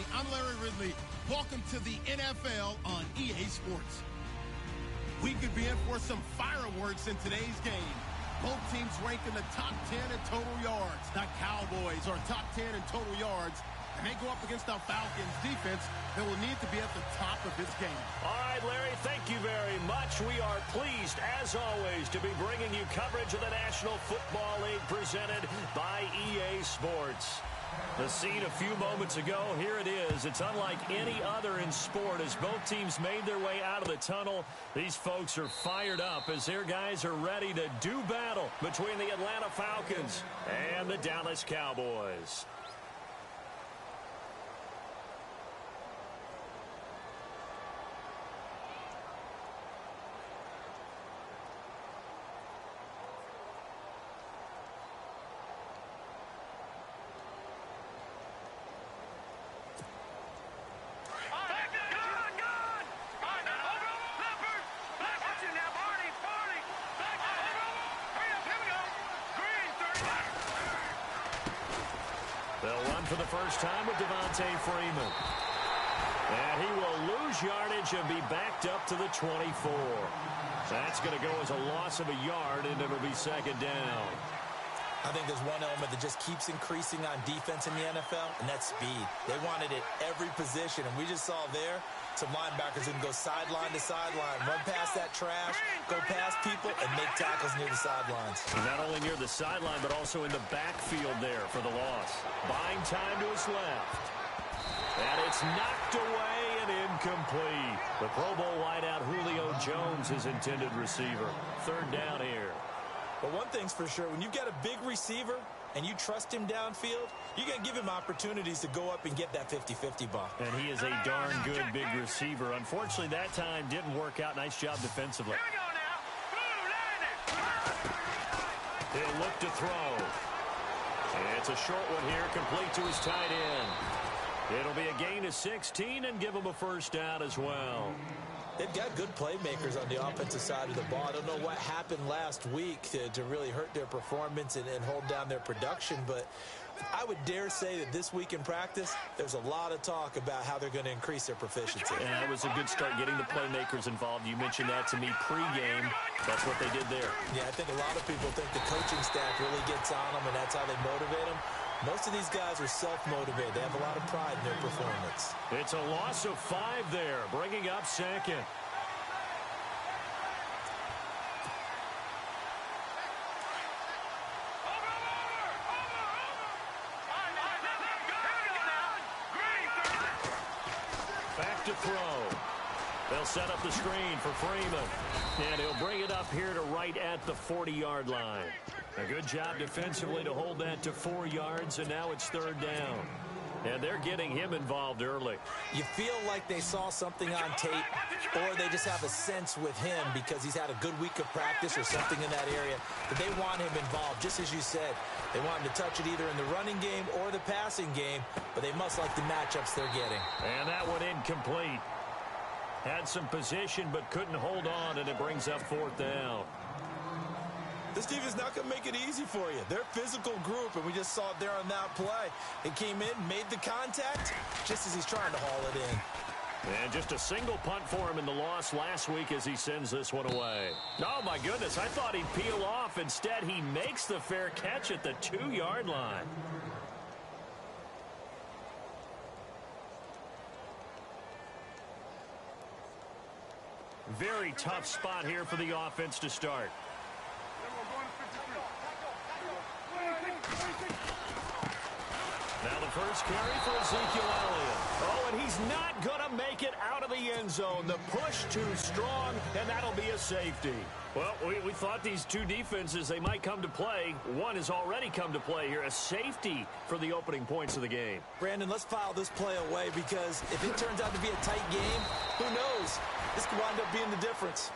everybody. I'm Larry Ridley. Welcome to the NFL on EA Sports. We could be in for some fireworks in today's game. Both teams rank in the top 10 in total yards. The Cowboys are top 10 in total yards, and they go up against the Falcons defense that will need to be at the top of this game. All right, Larry, thank you very much. We are pleased, as always, to be bringing you coverage of the National Football League presented by EA Sports. The scene a few moments ago, here it is. It's unlike any other in sport as both teams made their way out of the tunnel. These folks are fired up as their guys are ready to do battle between the Atlanta Falcons and the Dallas Cowboys. For the first time with Devontae Freeman. And he will lose yardage and be backed up to the 24. That's going to go as a loss of a yard, and it'll be second down. I think there's one element that just keeps increasing on defense in the NFL, and that's speed. They want it at every position, and we just saw there some linebackers who can go sideline to sideline, run past that trash, go past people, and make tackles near the sidelines. And not only near the sideline, but also in the backfield there for the loss. Buying time to his left. And it's knocked away and incomplete. The Pro Bowl wideout Julio Jones, his intended receiver. Third down here. But one thing's for sure, when you've got a big receiver and you trust him downfield, you're going to give him opportunities to go up and get that 50-50 ball. And he is a darn good big receiver. Unfortunately, that time didn't work out. Nice job defensively. Here we go now. He'll look to throw. And it's a short one here, complete to his tight end. It'll be a gain of 16 and give him a first down as well. They've got good playmakers on the offensive side of the ball. I don't know what happened last week to really hurt their performance and hold down their production, but I would dare say that this week in practice, there's a lot of talk about how they're going to increase their proficiency. And that was a good start getting the playmakers involved. You mentioned that to me pregame. That's what they did there. Yeah, I think a lot of people think the coaching staff really gets on them, and that's how they motivate them. Most of these guys are self-motivated. They have a lot of pride in their performance. It's a loss of 5 there, bringing up second. Back to throw. They'll set up the screen for Freeman. And he'll bring it up here to right at the 40-yard line. A good job defensively to hold that to 4 yards, and now it's third down. And they're getting him involved early. You feel like they saw something on tape, or they just have a sense with him because he's had a good week of practice or something in that area that they want him involved, just as you said. They want him to touch it either in the running game or the passing game, but they must like the matchups they're getting. And that one incomplete. Had some position but couldn't hold on, and it brings up fourth down. This team is not going to make it easy for you. They're a physical group, and we just saw it there on that play. He came in, made the contact, just as he's trying to haul it in. And just a single punt for him in the loss last week as he sends this one away. Oh, my goodness, I thought he'd peel off. Instead, he makes the fair catch at the 2-yard line. Very tough spot here for the offense to start. Now the first carry for Ezekiel Elliott. Oh, and he's not going to make it out of the end zone. The push too strong, and that'll be a safety. Well, we thought these two defenses, they might come to play. One has already come to play here, a safety for the opening points of the game. Brandon, let's file this play away because if it turns out to be a tight game, who knows? This could wind up being the difference.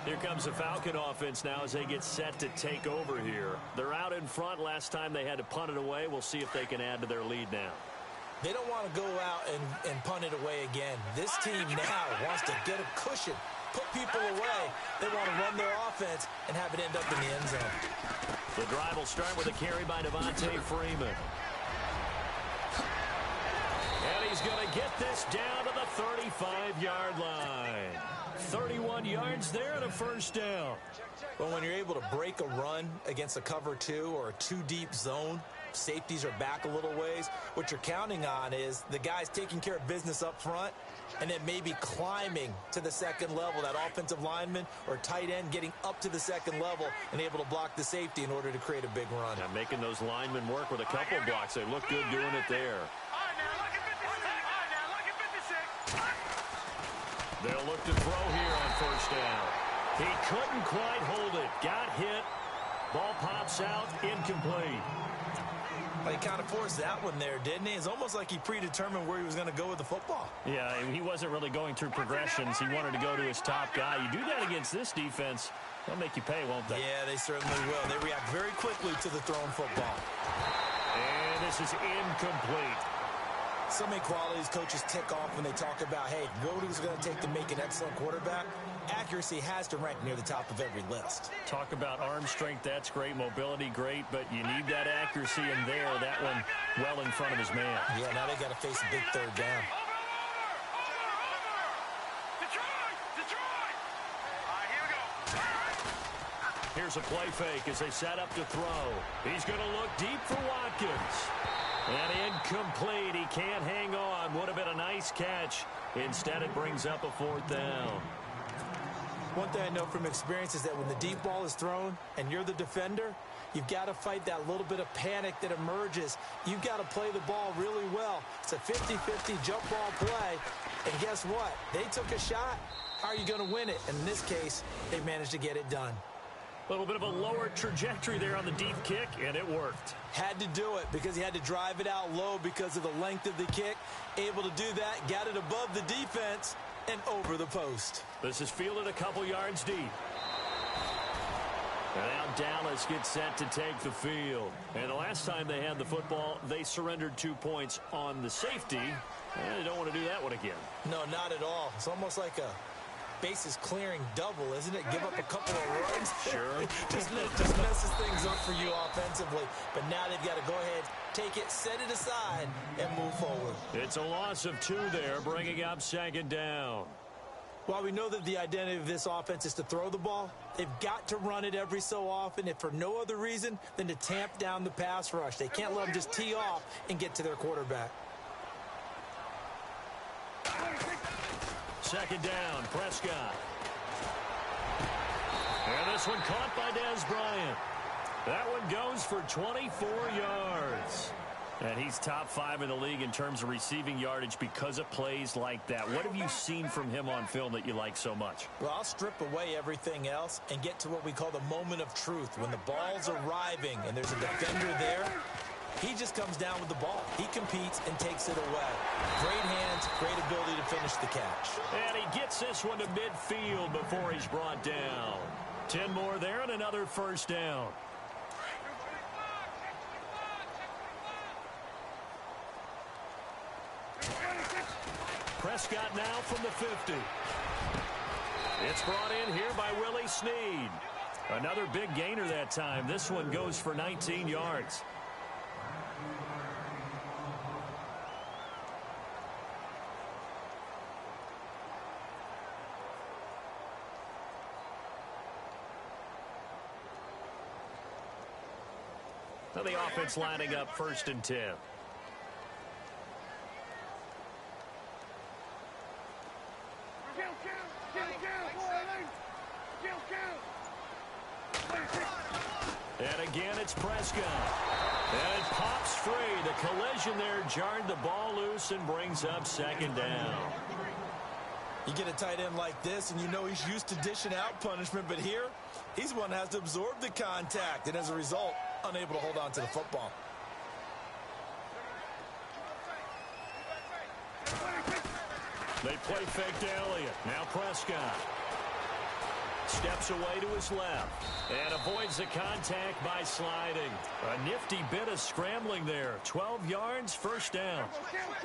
Here comes the Falcon offense now as they get set to take over here. They're out in front. Last time they had to punt it away. We'll see if they can add to their lead now. They don't want to go out and punt it away again. This team now wants to get a cushion, put people away. They want to run their offense and have it end up in the end zone. The drive will start with a carry by Devontae Freeman. He's going to get this down to the 35-yard line. 31 yards there and a first down. But when you're able to break a run against a cover 2 or a 2-deep zone, safeties are back a little ways, what you're counting on is the guys taking care of business up front and then maybe climbing to the second level, that offensive lineman or tight end getting up to the second level and able to block the safety in order to create a big run. Now making those linemen work with a couple blocks. They look good doing it there. They'll look to throw here on first down. He couldn't quite hold it. Got hit. Ball pops out. Incomplete. Well, he kind of forced that one there, didn't he? It's almost like he predetermined where he was going to go with the football. Yeah, he wasn't really going through progressions. He wanted to go to his top guy. You do that against this defense, they'll make you pay, won't they? Yeah, they certainly will. They react very quickly to the thrown football. And this is incomplete. So many qualities coaches tick off when they talk about, hey, what is it going to take to make an excellent quarterback? Accuracy has to rank near the top of every list. Talk about arm strength, that's great. Mobility, great. But you need that accuracy in there. That one well in front of his man. Yeah, now they got to face a big third down. Here's a play fake as they set up to throw. He's going to look deep for Watkins. And incomplete. He can't hang on. Would have been a nice catch. Instead, it brings up a fourth down. One thing I know from experience is that when the deep ball is thrown and you're the defender, you've got to fight that little bit of panic that emerges. You've got to play the ball really well. It's a 50-50 jump ball play. And guess what? They took a shot. How are you going to win it? And in this case, they managed to get it done. A little bit of a lower trajectory there on the deep kick, and it worked. Had to do it because he had to drive it out low because of the length of the kick. Able to do that, got it above the defense and over the post. This is fielded a couple yards deep. And now Dallas gets set to take the field. And the last time they had the football, they surrendered 2 points on the safety. And they don't want to do that one again. No, not at all. It's almost like a bases clearing double, isn't it? Give up a couple of runs. Sure. just messes things up for you offensively. But now they've got to go ahead, take it, set it aside, and move forward. It's a loss of 2 there, bringing up second down. While we know that the identity of this offense is to throw the ball, they've got to run it every so often, if for no other reason than to tamp down the pass rush. They can't let them just tee off and get to their quarterback. Second down, Prescott. And this one caught by Dez Bryant. That one goes for 24 yards. And he's top 5 in the league in terms of receiving yardage because of plays like that. What have you seen from him on film that you like so much? Well, I'll strip away everything else and get to what we call the moment of truth. When the ball's arriving and there's a defender there, he just comes down with the ball. He competes and takes it away. Great hands, great ability to finish the catch. And he gets this one to midfield before he's brought down. 10 more there and another first down. Prescott now from the 50. It's brought in here by Willie Snead. Another big gainer that time. This one goes for 19 yards. Now the offense lining up 1st and 10. And again, it's Prescott. And it pops free. The collision there jarred the ball loose and brings up second down. You get a tight end like this, and you know he's used to dishing out punishment, but here, he's one that has to absorb the contact, and as a result, unable to hold on to the football. They play fake to Elliott. Now Prescott. Steps away to his left and avoids the contact by sliding. A nifty bit of scrambling there. 12 yards, first down.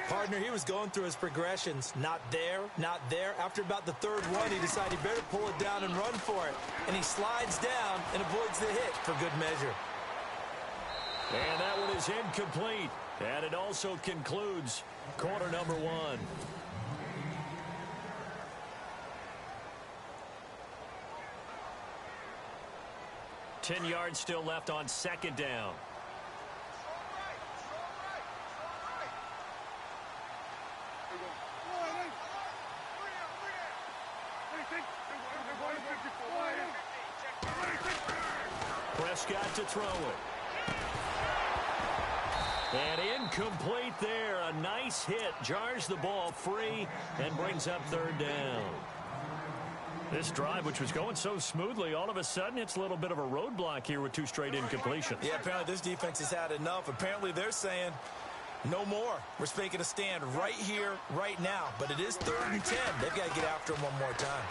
Partner, he was going through his progressions. Not there, not there. After about the 3rd one, he decided he better pull it down and run for it. And he slides down and avoids the hit for good measure. And that one is incomplete. And it also concludes quarter number 1. Ten yards still left on second down. Prescott to throw it. And incomplete there. A nice hit. Jars the ball free and brings up third down. This drive, which was going so smoothly, all of a sudden it's a little bit of a roadblock here with 2 straight incompletions. Yeah, apparently this defense has had enough. Apparently they're saying no more. We're making a stand right here, right now. But it is 3rd and 10. They've got to get after him one more time.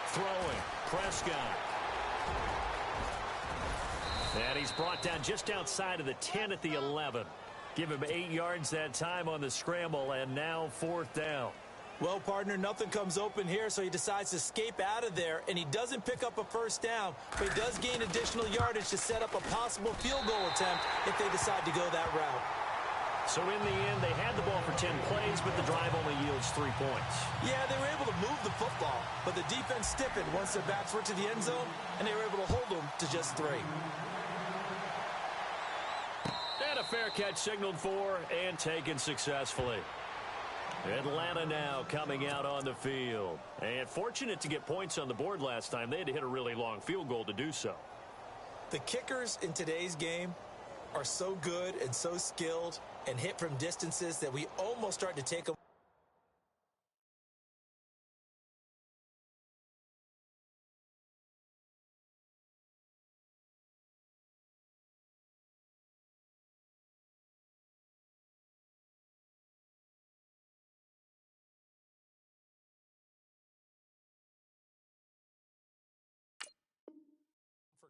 Throwing. Prescott. And he's brought down just outside of the 10 at the 11. Give him 8 yards that time on the scramble, and now 4th down. Well, partner, nothing comes open here, so he decides to escape out of there, and he doesn't pick up a first down, but he does gain additional yardage to set up a possible field goal attempt if they decide to go that route. So in the end, they had the ball for 10 plays, but the drive only yields 3 points. Yeah, they were able to move the football, but the defense stiffened once their backs were to the end zone, and they were able to hold them to just 3. And a fair catch signaled for and taken successfully. Atlanta now coming out on the field. And fortunate to get points on the board last time. They had to hit a really long field goal to do so. The kickers in today's game are so good and so skilled and hit from distances that we almost start to take them.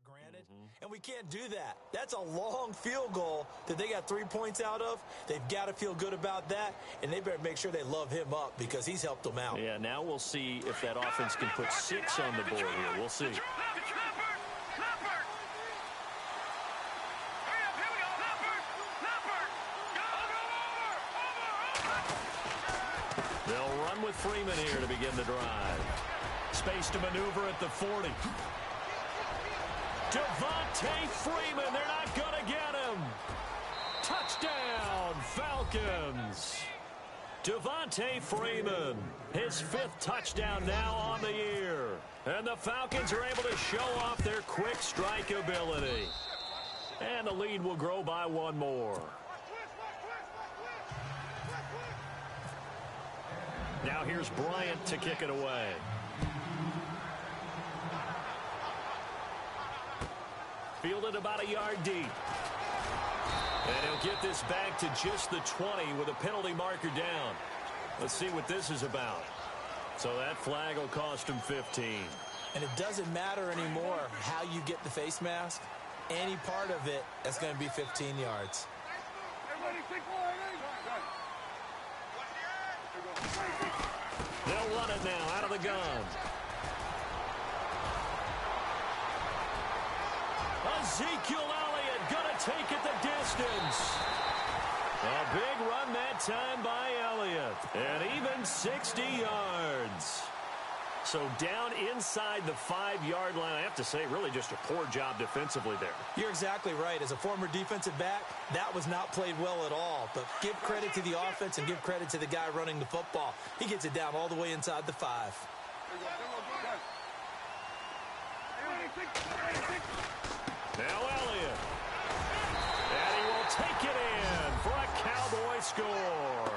Granted, and we can't do that. That's a long field goal that they got 3 points out of. They've got to feel good about that, and they better make sure they love him up because he's helped them out. Yeah, now we'll see if that offense can put 6 on the board here. We'll see. They'll run with Freeman here to begin the drive. Space to maneuver at the 40. Devontae Freeman, they're not going to get him. Touchdown, Falcons. Devontae Freeman, his 5th touchdown now on the year. And the Falcons are able to show off their quick strike ability. And the lead will grow by 1 more. Now here's Bryant to kick it away. Fielded about a yard deep. And he'll get this back to just the 20 with a penalty marker down. Let's see what this is about. So that flag will cost him 15. And it doesn't matter anymore how you get the face mask. Any part of it, that's going to be 15 yards. They'll run it now out of the gun. Ezekiel Elliott going to take it the distance. A big run that time by Elliott. And even 60 yards. So down inside the 5-yard line. I have to say, really just a poor job defensively there. You're exactly right. As a former defensive back, that was not played well at all. But give credit to the offense and give credit to the guy running the football. He gets it down all the way inside the 5. Now Elliott. And he will take it in for a Cowboy score.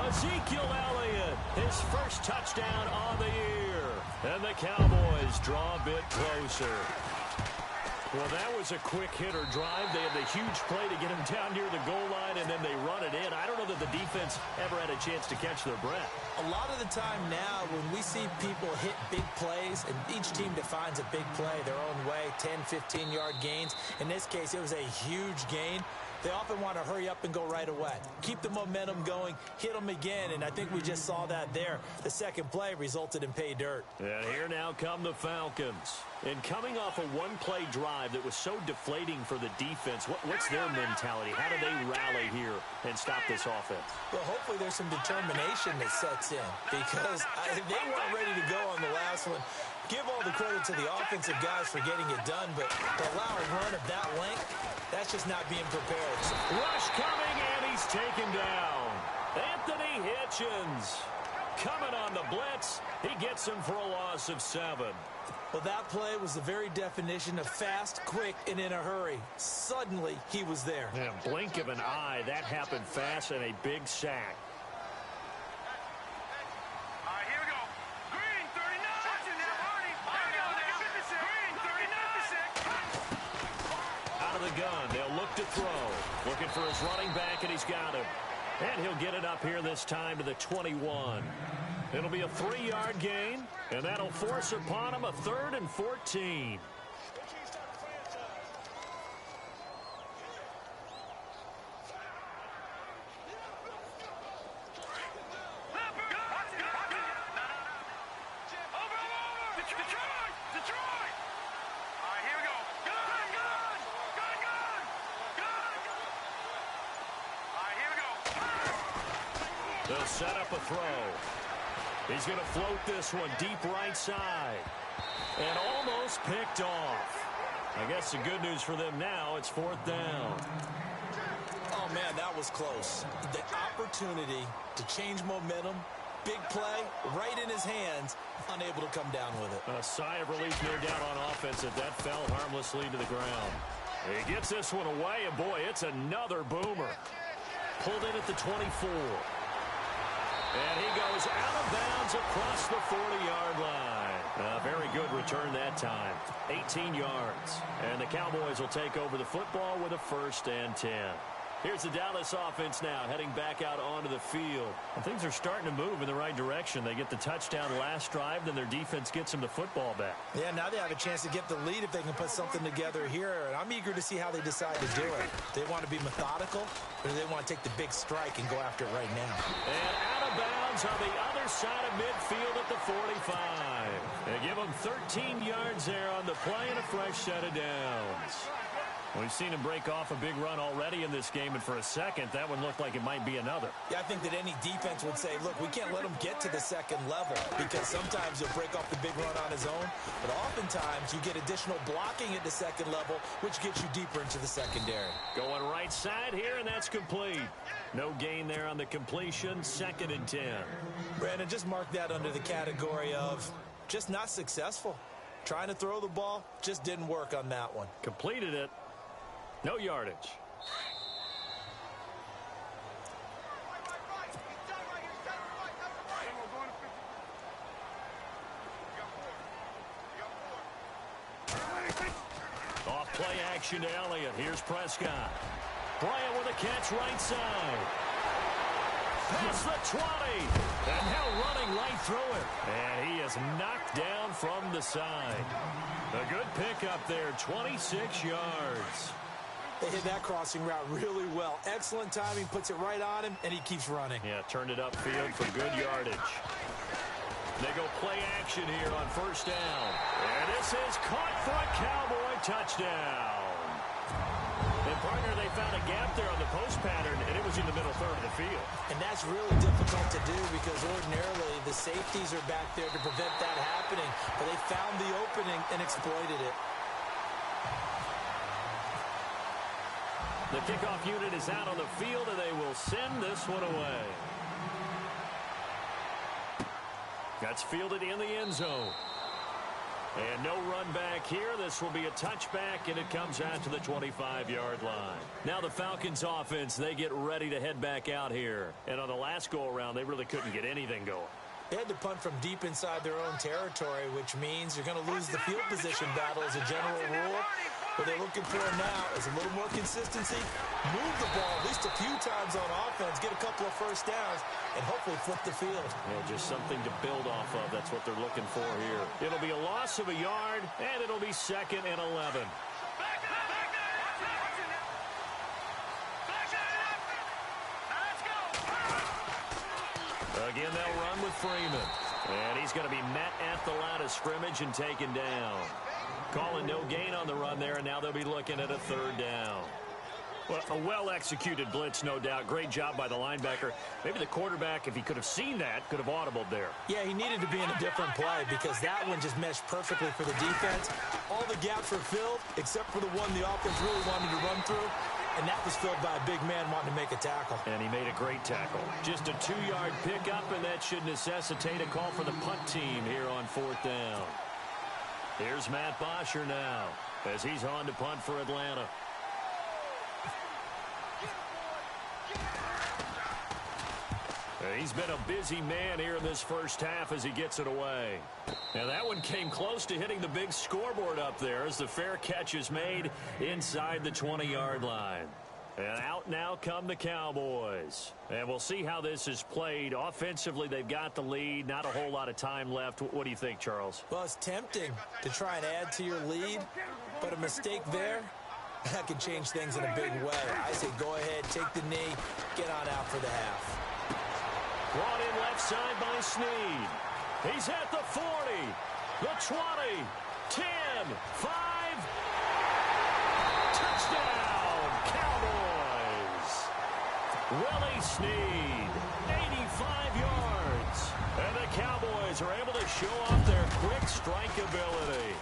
Ezekiel Elliott, his first touchdown on the year. And the Cowboys draw a bit closer. Well, that was a quick hitter drive. They had the huge play to get him down near the goal line, and then they run it in. I don't know that the defense ever had a chance to catch their breath. A lot of the time now, when we see people hit big plays, and each team defines a big play their own way, 10, 15-yard gains. In this case, it was a huge gain. they often want to hurry up and go right away. Keep the momentum going, hit them again, and I think we just saw that there. The second play resulted in pay dirt. And here now come the Falcons. And coming off a one-play drive that was so deflating for the defense, what's their mentality? How do they rally here and stop this offense? Well, hopefully there's some determination that sets in because they weren't ready to go on the last one. Give all the credit to the offensive guys for getting it done, but to allow a run of that length, that's just not being prepared. Rush coming, and he's taken down. Anthony Hitchens coming on the blitz. He gets him for a loss of 7. Well, that play was the very definition of fast, quick, and in a hurry. Suddenly, he was there. In a blink of an eye, that happened fast and a big sack. All right, here we go. Green, 39. Green, 39. Out of the gun, they'll look to throw. Looking for his running back, and he's got him. And he'll get it up here this time to the 21. It'll be a 3-yard gain, and that'll force upon him a 3rd and 14. They'll set up a throw. He's going to float this one deep right side. And almost picked off. I guess the good news for them now, it's 4th down. Oh, man, that was close. The opportunity to change momentum, big play, right in his hands, unable to come down with it. A sigh of relief, no doubt, on offense that fell harmlessly to the ground. He gets this one away, and boy, it's another boomer. Pulled in at the 24. And he goes out of bounds across the 40-yard line. A very good return that time. 18 yards. And the Cowboys will take over the football with a 1st and 10. Here's the Dallas offense now heading back out onto the field. And things are starting to move in the right direction. They get the touchdown last drive, then their defense gets them the football back. Yeah, now they have a chance to get the lead if they can put something together here. And I'm eager to see how they decide to do it. They want to be methodical, or do they want to take the big strike and go after it right now? And out of bounds on the other side of midfield at the 45. They give them 13 yards there on the play and a fresh set of downs. We've seen him break off a big run already in this game, and for a second, that one looked like it might be another. Yeah, I think that any defense would say, look, we can't let him get to the second level because sometimes he'll break off the big run on his own, but oftentimes you get additional blocking at the second level, which gets you deeper into the secondary. Going right side here, and that's complete. No gain there on the completion, 2nd and 10. Brandon, just mark that under the category of just not successful. Trying to throw the ball, just didn't work on that one. Completed it. No yardage. Off play action to Elliott. Here's Prescott. Bryant with a catch right side. Past the 20. And now running right through it. And he is knocked down from the side. A good pickup there, 26 yards. They hit that crossing route really well. Excellent timing, puts it right on him, and he keeps running. Yeah, turned it upfield for good yardage. They go play action here on 1st down. And this is caught for a Cowboy touchdown. And, partner, they found a gap there on the post pattern, and it was in the middle third of the field. And that's really difficult to do because ordinarily the safeties are back there to prevent that happening. But they found the opening and exploited it. The kickoff unit is out on the field, and they will send this one away. That's fielded in the end zone. And no run back here. This will be a touchback, and it comes out to the 25-yard line. Now the Falcons offense, they get ready to head back out here. And on the last go-around, they really couldn't get anything going. They had to punt from deep inside their own territory, which means you're going to lose the field position battle as a general rule. What they're looking for now is a little more consistency, move the ball at least a few times on offense, get a couple of 1st downs, and hopefully flip the field. Yeah, just something to build off of. That's what they're looking for here. It'll be a loss of a yard, and it'll be 2nd and 11. Again, they'll run with Freeman. And he's going to be met at the line of scrimmage and taken down. Calling no gain on the run there, and now they'll be looking at a third down. Well, a well-executed blitz, no doubt. Great job by the linebacker. Maybe the quarterback, if he could have seen that, could have audibled there. Yeah, he needed to be in a different play because that one just meshed perfectly for the defense. All the gaps were filled except for the one the offense really wanted to run through, and that was filled by a big man wanting to make a tackle. And he made a great tackle. Just a 2-yard pickup, and that should necessitate a call for the punt team here on fourth down. Here's Matt Bosher now as he's on to punt for Atlanta. He's been a busy man here in this first half as he gets it away. Now that one came close to hitting the big scoreboard up there as the fair catch is made inside the 20-yard line. And out now come the Cowboys. And we'll see how this is played. Offensively, they've got the lead. Not a whole lot of time left. What do you think, Charles? Well, it's tempting to try and add to your lead, but a mistake there, that could change things in a big way. I say go ahead, take the knee, get on out for the half. Brought in left side by Snead. He's at the 40, the 20, 10, 5. Touchdown, Cowboys. Willie Snead, 85 yards. And the Cowboys are able to show off their quick strike ability.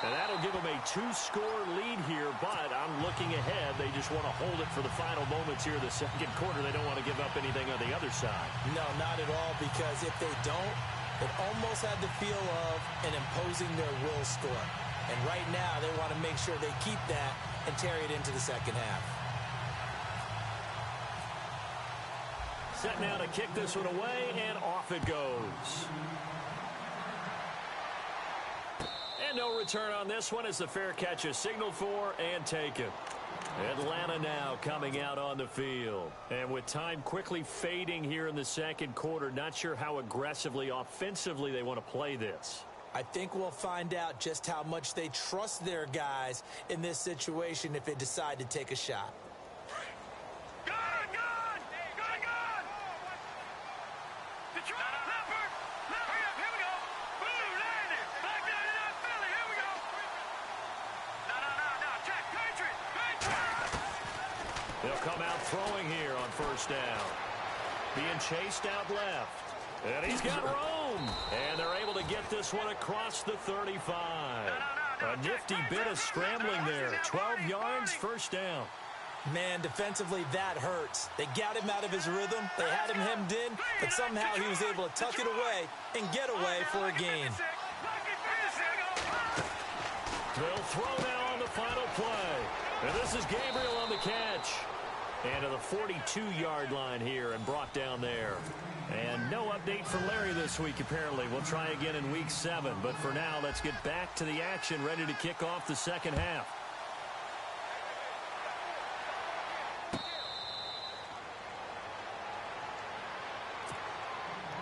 And that'll give them a 2-score lead here, but I'm looking ahead. They just want to hold it for the final moments here in the second quarter. They don't want to give up anything on the other side. No, not at all, because if they don't, it almost had the feel of an imposing their will score. And right now, they want to make sure they keep that and carry it into the second half. Set now to kick this one away, and off it goes. And no return on this one as the fair catch is signaled for and taken. Atlanta now coming out on the field. And with time quickly fading here in the second quarter, not sure how aggressively, offensively they want to play this. I think we'll find out just how much they trust their guys in this situation if they decide to take a shot. They'll come out throwing here on first down. Being chased out left. And he's got room. And they're able to get this one across the 35. A nifty bit of scrambling there. 12 yards, first down. Man, defensively, that hurts. They got him out of his rhythm. They had him hemmed in, but somehow he was able to tuck it away and get away for a gain. They'll throw now on the final play. And this is Gabriel on the catch. And to the 42-yard line here and brought down there. And no update for Larry this week, apparently. We'll try again in week 7. But for now, let's get back to the action, ready to kick off the second half.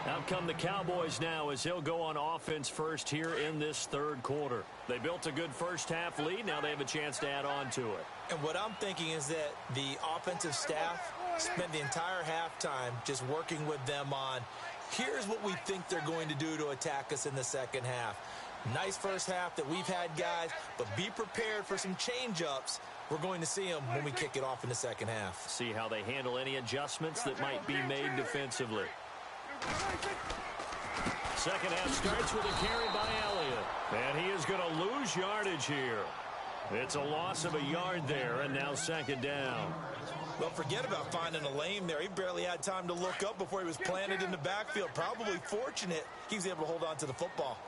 Out come the Cowboys now as he'll go on offense first here in this third quarter. They built a good first half lead. Now they have a chance to add on to it. And what I'm thinking is that the offensive staff spent the entire halftime just working with them on, here's what we think they're going to do to attack us in the second half. Nice first half that we've had, guys, but be prepared for some change-ups. We're going to see them when we kick it off in the second half. See how they handle any adjustments that might be made defensively. Second half starts with a carry by Elliott. And he is going to lose yardage here. It's a loss of a yard there, and now second down. Well, forget about finding a lane there. He barely had time to look up before he was planted in the backfield. Probably fortunate he was able to hold on to the football.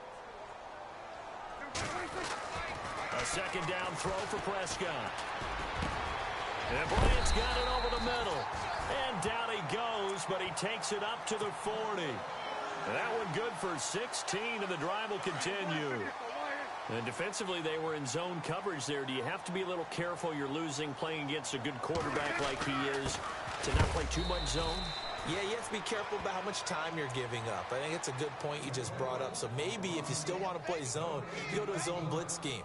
A second down throw for Prescott. And Bryant's got it over the middle. And down he goes, but he takes it up to the 40. And that one good for 16, and the drive will continue. And defensively, they were in zone coverage there. Do you have to be a little careful? You're losing playing against a good quarterback like he is to not play too much zone? Yeah, you have to be careful about how much time you're giving up. I think it's a good point you just brought up. So maybe if you still want to play zone, you go to a zone blitz scheme.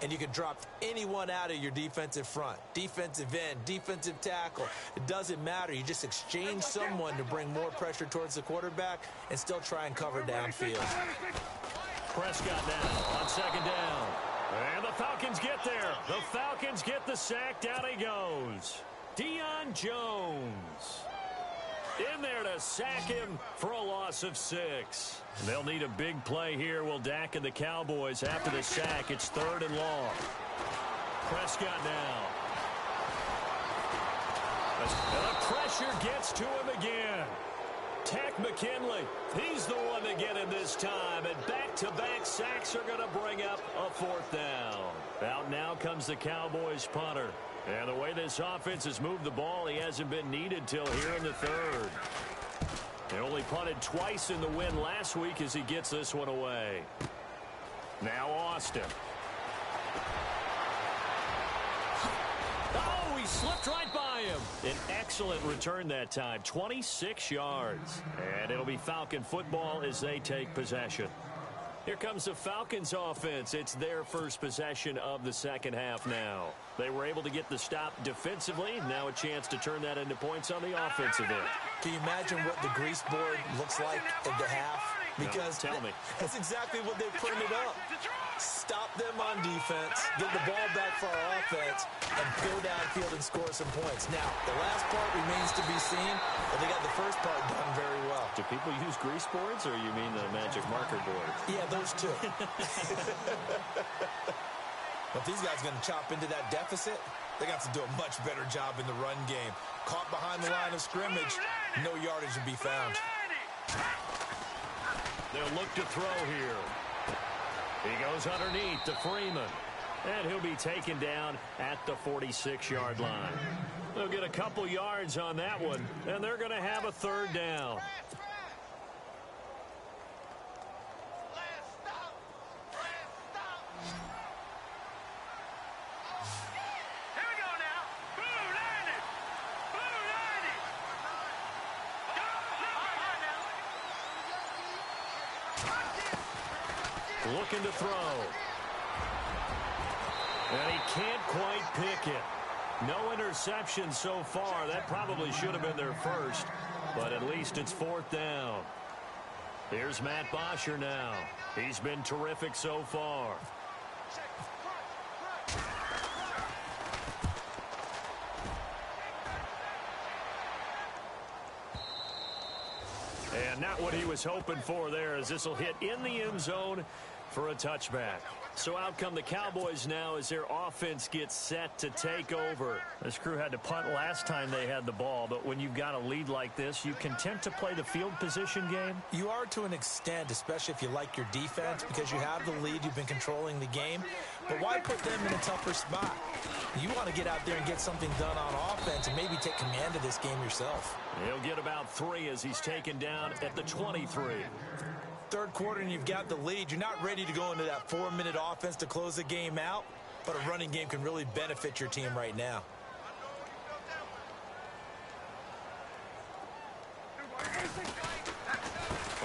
and you can drop anyone out of your defensive front. Defensive end, defensive tackle. It doesn't matter. You just exchange someone to bring more pressure towards the quarterback and still try and cover downfield. Prescott now on second down. And the Falcons get there. The Falcons get the sack. Down he goes. Deion Jones in there to sack him for a loss of 6. They'll need a big play here. Will Dak and the Cowboys after the sack. It's 3rd and long. Prescott now. And the pressure gets to him again. Tech McKinley, he's the one to get him this time. And back-to-back sacks are going to bring up a 4th down. Out now comes the Cowboys punter. And the way this offense has moved the ball, he hasn't been needed till here in the 3rd. They only punted twice in the win last week as he gets this one away. Now Austin. Oh, he slipped right by him. An excellent return that time, 26 yards. And it'll be Falcon football as they take possession. Here comes the Falcons offense. It's their first possession of the second half now. They were able to get the stop defensively. Now a chance to turn that into points on the offensive end. Can you imagine what the grease board looks like at the half? Because no, tell me. That's exactly what they printed up. Stop them on defense, get the ball back for our offense, and go downfield and score some points. Now, the last part remains to be seen, but they got the first part done very well. Do people use grease boards, or you mean the magic marker board? Yeah, those two. But these guys are going to chop into that deficit. They got to do a much better job in the run game. Caught behind the line of scrimmage, no yardage to be found. They'll look to throw here. He goes underneath to Freeman. And he'll be taken down at the 46-yard line. They'll get a couple yards on that one, and they're going to have a 3rd down. Looking to throw. And he can't quite pick it. No interception so far. That probably should have been their first. But at least it's 4th down. Here's Matt Bosher now. He's been terrific so far. And not what he was hoping for there, as this will hit in the end zone for a touchback. So out come the Cowboys now as their offense gets set to take over. This crew had to punt last time they had the ball, but when you've got a lead like this, you content to play the field position game? You are to an extent, especially if you like your defense, because you have the lead, you've been controlling the game. But why put them in a tougher spot? You want to get out there and get something done on offense and maybe take command of this game yourself. He'll get about 3 as he's taken down at the 23. 3rd quarter and you've got the lead. You're not ready to go into that 4-minute offense to close the game out, but a running game can really benefit your team right now.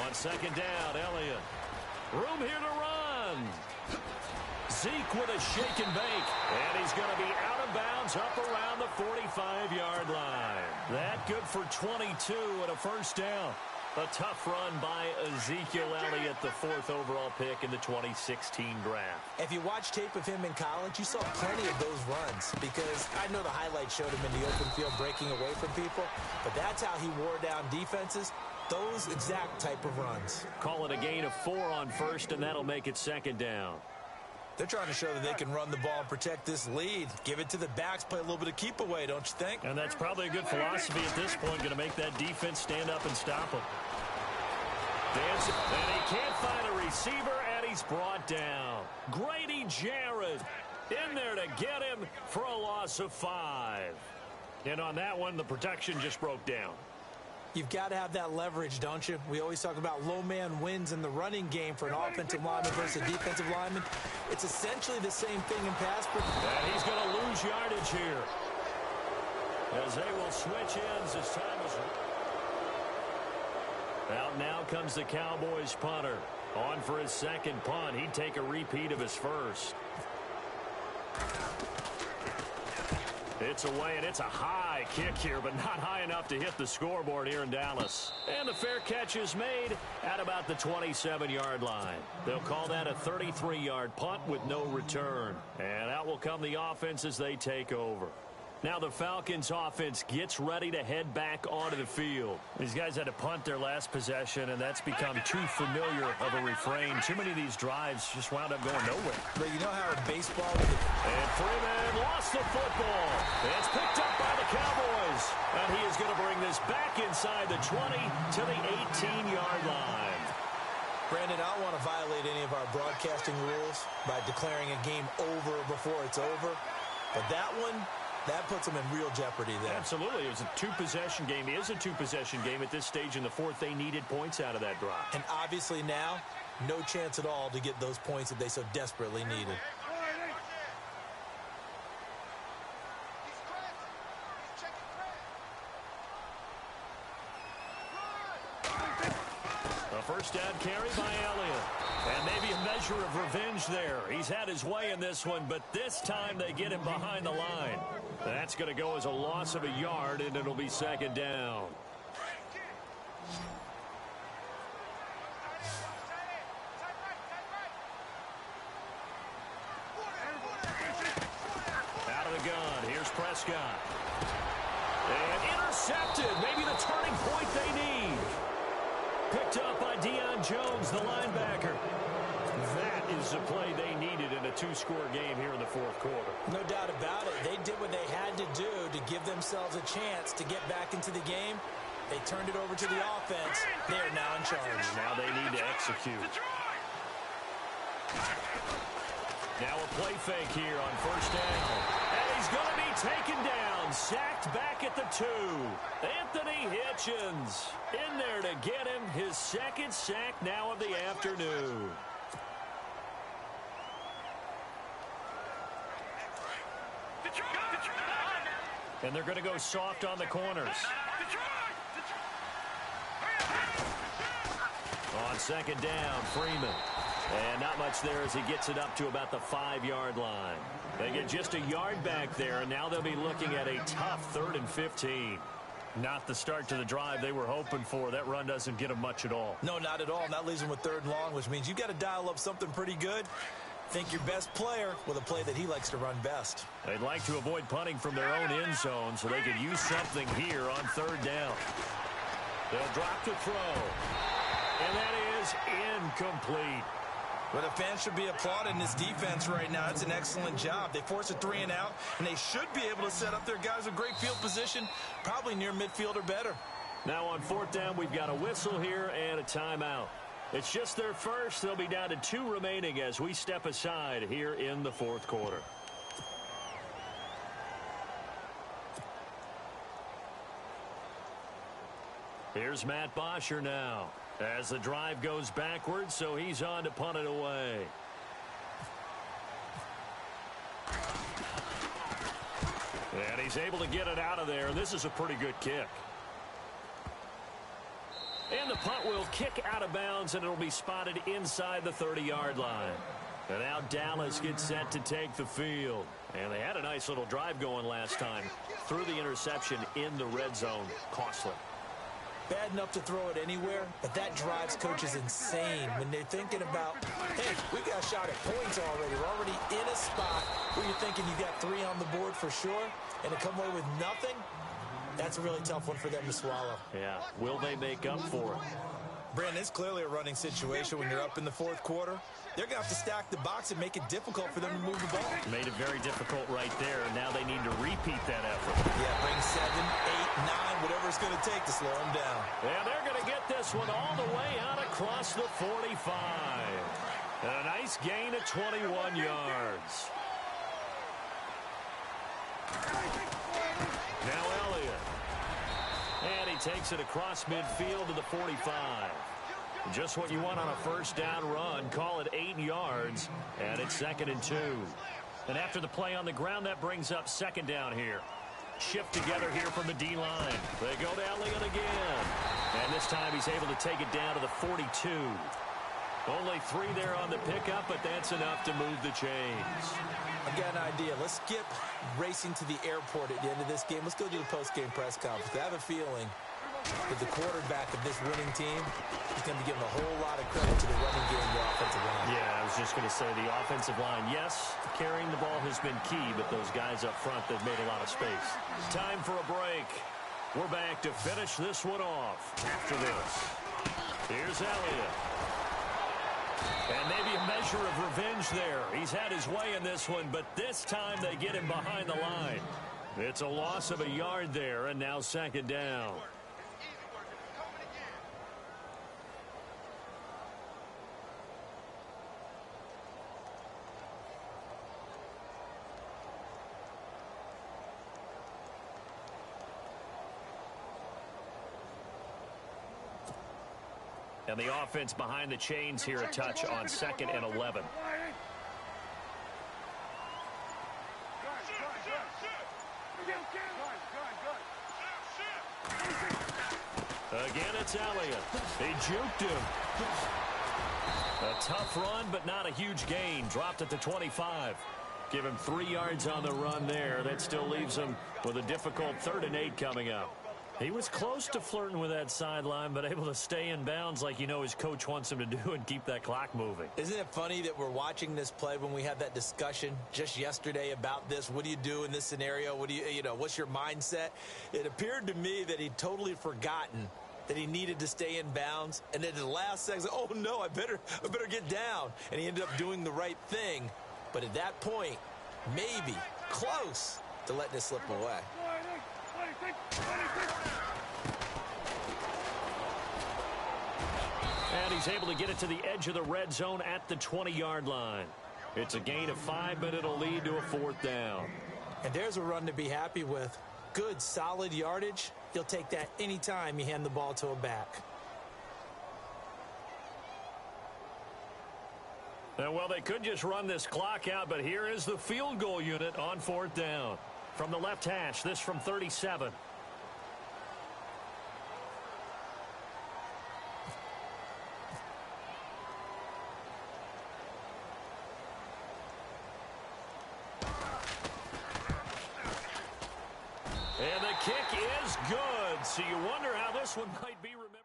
On second down, Elliott. Room here to run. Zeke with a shake and bake. And he's going to be out of bounds up around the 45-yard line. That good for 22 and a 1st down. A tough run by Ezekiel Elliott, the 4th overall pick in the 2016 draft. If you watch tape of him in college, you saw plenty of those runs, because I know the highlights showed him in the open field breaking away from people, but that's how he wore down defenses, those exact type of runs. Call it a gain of 4 on 1st, and that'll make it 2nd down. They're trying to show that they can run the ball and protect this lead. Give it to the backs, play a little bit of keep away, don't you think? And that's probably a good philosophy at this point, going to make that defense stand up and stop him. And he can't find a receiver, and he's brought down. Grady Jarrett in there to get him for a loss of 5. And on that one, the protection just broke down. You've got to have that leverage, don't you? We always talk about low man wins in the running game for an offensive lineman versus a defensive lineman. It's essentially the same thing in pass protection. And he's going to lose yardage here, as they will switch ends as time is up. Out now comes the Cowboys punter. On for his 2nd punt. He'd take a repeat of his first. It's away, and it's a high kick here, but not high enough to hit the scoreboard here in Dallas. And the fair catch is made at about the 27-yard line. They'll call that a 33-yard punt with no return. And out will come the offense as they take over. Now the Falcons offense gets ready to head back onto the field. These guys had to punt their last possession, and that's become too familiar of a refrain. Too many of these drives just wound up going nowhere. But you know how in baseball... And Freeman lost the football. It's picked up by the Cowboys. And he is going to bring this back inside the 20 to the 18-yard line. Brandon, I don't want to violate any of our broadcasting rules by declaring a game over before it's over. But that one... that puts them in real jeopardy there. Absolutely. It was a two-possession game. It is a two-possession game at this stage in the fourth. They needed points out of that drive. And obviously now, no chance at all to get those points that they so desperately needed. A first down carry by Elliott. And maybe a measure of revenge there. He's had his way in this one, but this time they get him behind the line. That's going to go as a loss of a yard, and it'll be second down. Out of the gun, here's Prescott. And intercepted, maybe the turning point they need. Picked up by Deion Jones, the linebacker. That is the play they needed in a two-score game here in the fourth quarter. No doubt about it. They did what they had to do to give themselves a chance to get back into the game. They turned it over to the offense. They are now in charge. Now they need to execute. Now a play fake here on first down. And he's going to be taken down. Sacked back at the 2. Anthony Hitchens in there to get him his second sack now of the afternoon. And they're going to go soft on the corners. On second down, Freeman. And not much there as he gets it up to about the 5-yard line. They get just a yard back there, and now they'll be looking at a tough 3rd and 15. Not the start to the drive they were hoping for. That run doesn't get them much at all. No, not at all. And that leaves them with 3rd and long, which means you've got to dial up something pretty good. Think your best player with a play that he likes to run best. They'd like to avoid punting from their own end zone so they could use something here on 3rd down. They'll drop the throw. And that is incomplete. Well, the fans should be applauding this defense right now. It's an excellent job. They force a 3 and out, and they should be able to set up their guys with great field position, probably near midfield or better. Now on 4th down, we've got a whistle here and a timeout. It's just their first. They'll be down to 2 remaining as we step aside here in the 4th quarter. Here's Matt Bosher now as the drive goes backwards, so he's on to punt it away. And he's able to get it out of there. This is a pretty good kick. And the punt will kick out of bounds, and it'll be spotted inside the 30-yard line. And now Dallas gets set to take the field. And they had a nice little drive going last time. Threw the interception in the red zone. Costly. Bad enough to throw it anywhere, but that drives coaches insane when they're thinking about, hey, we got a shot at points already. We're already in a spot where you're thinking you got 3 on the board for sure, and to come away with nothing, that's a really tough one for them to swallow. Yeah, will they make up for it? Brandon, it's clearly a running situation when you're up in the 4th quarter. They're going to have to stack the box and make it difficult for them to move the ball. Made it very difficult right there. Now they need to repeat that effort. Yeah, bring 7, 8, 9, whatever it's going to take to slow them down. Yeah, they're going to get this one all the way out across the 45. And a nice gain of 21 yards. Now Elliott. And he takes it across midfield to the 45. Just what you want on a first down run. Call it 8 yards, and it's 2nd and 2. And after the play on the ground, that brings up 2nd down here. Shift together here from the D-line. They go to Elliott again. And this time he's able to take it down to the 42. Only 3 there on the pickup, but that's enough to move the chains. I got an idea. Let's skip racing to the airport at the end of this game. Let's go do the post-game press conference. I have a feeling that the quarterback of this winning team is going to be giving a whole lot of credit to the running game and the offensive line. Yeah, I was just going to say the offensive line, yes, carrying the ball has been key, but those guys up front, they've made a lot of space. Time for a break. We're back to finish this one off after this. Here's Elliott. And maybe a measure of revenge there. He's had his way in this one, but this time they get him behind the line. It's a loss of a yard there, and now second down. And the offense behind the chains here, a touch on 2nd and 11. Again, it's Elliott. They juked him. A tough run, but not a huge gain. Dropped at the 25. Give him 3 yards on the run there. That still leaves him with a difficult 3rd and 8 coming up. He was close to flirting with that sideline, but able to stay in bounds like you know his coach wants him to do and keep that clock moving. Isn't it funny that we're watching this play when we had that discussion just yesterday about this? What do you do in this scenario? What do you know, what's your mindset? It appeared to me that he'd totally forgotten that he needed to stay in bounds. And then at the last second, oh, no, I better get down. And he ended up doing the right thing. But at that point, maybe close to letting it slip away. And he's able to get it to the edge of the red zone at the 20-yard line. It's a gain of 5, but it'll lead to a 4th down. And there's a run to be happy with. Good, solid yardage. You'll take that anytime you hand the ball to a back. Well, they could just run this clock out, but here is the field goal unit on 4th down. From the left hash, this from 37. And the kick is good. So you wonder how this one might be remembered.